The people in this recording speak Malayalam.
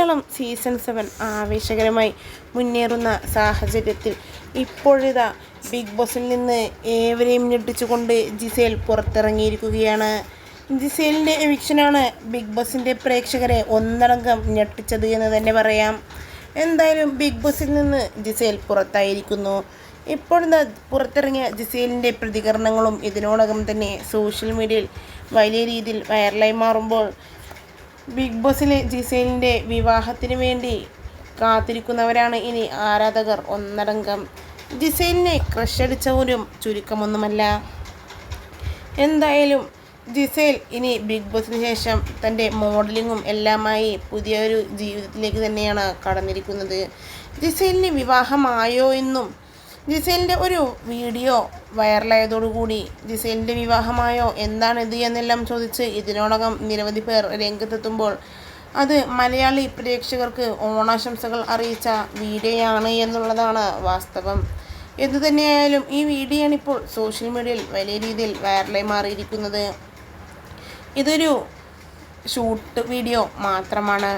മലയാളം സീസൺ 7 ആവേശകരമായി മുന്നേറുന്ന സാഹചര്യത്തിൽ ഇപ്പോഴിതാ ബിഗ് ബോസിൽ നിന്ന് ഏവരെയും ഞെട്ടിച്ചുകൊണ്ട് ജിസേൽ പുറത്തിറങ്ങിയിരിക്കുകയാണ്. ജിസേലിൻ്റെ എവിക്ഷനാണ് ബിഗ് ബോസിൻ്റെ പ്രേക്ഷകരെ ഒന്നടങ്കം ഞെട്ടിച്ചത് എന്ന് തന്നെ പറയാം. എന്തായാലും ബിഗ് ബോസിൽ നിന്ന് ജിസേൽ പുറത്തായിരിക്കുന്നു. ഇപ്പോഴത്തെ പുറത്തിറങ്ങിയ ജിസേലിൻ്റെ പ്രതികരണങ്ങളും ഇതിനോടകം തന്നെ സോഷ്യൽ മീഡിയയിൽ വലിയ രീതിയിൽ വൈറലായി മാറുമ്പോൾ ബിഗ് ബോസിലെ ജിസേലിൻ്റെ വിവാഹത്തിന് വേണ്ടി കാത്തിരിക്കുന്നവരാണ് ഇനി ആരാധകർ ഒന്നടങ്കം. ജിസേലിനെ ക്രഷ് അടിച്ചവരും ചുരുക്കമൊന്നുമല്ല. എന്തായാലും ജിസേൽ ഇനി ബിഗ് ബോസിന് ശേഷം തൻ്റെ മോഡലിങ്ങും എല്ലാമായി പുതിയൊരു ജീവിതത്തിലേക്ക് തന്നെയാണ് കടന്നിരിക്കുന്നത്. ജിസേലിന് വിവാഹമായോ എന്നും ജിസേലിൻ്റെ ഒരു വീഡിയോ വൈറലായതോടുകൂടി ജിസേലിൻ്റെ വിവാഹമായോ എന്താണിത് എന്നെല്ലാം ചോദിച്ച് ഇതിനോടകം നിരവധി പേർ രംഗത്തെത്തുമ്പോൾ അത് മലയാളി പ്രേക്ഷകർക്ക് ഓണാശംസകൾ അറിയിച്ച വീഡിയോയാണ് എന്നുള്ളതാണ് വാസ്തവം. എന്തുതന്നെയായാലും ഈ വീഡിയോയാണിപ്പോൾ സോഷ്യൽ മീഡിയയിൽ വലിയ രീതിയിൽ വൈറലായി മാറിയിരിക്കുന്നത്. ഇതൊരു ഷൂട്ട് വീഡിയോ മാത്രമാണ്.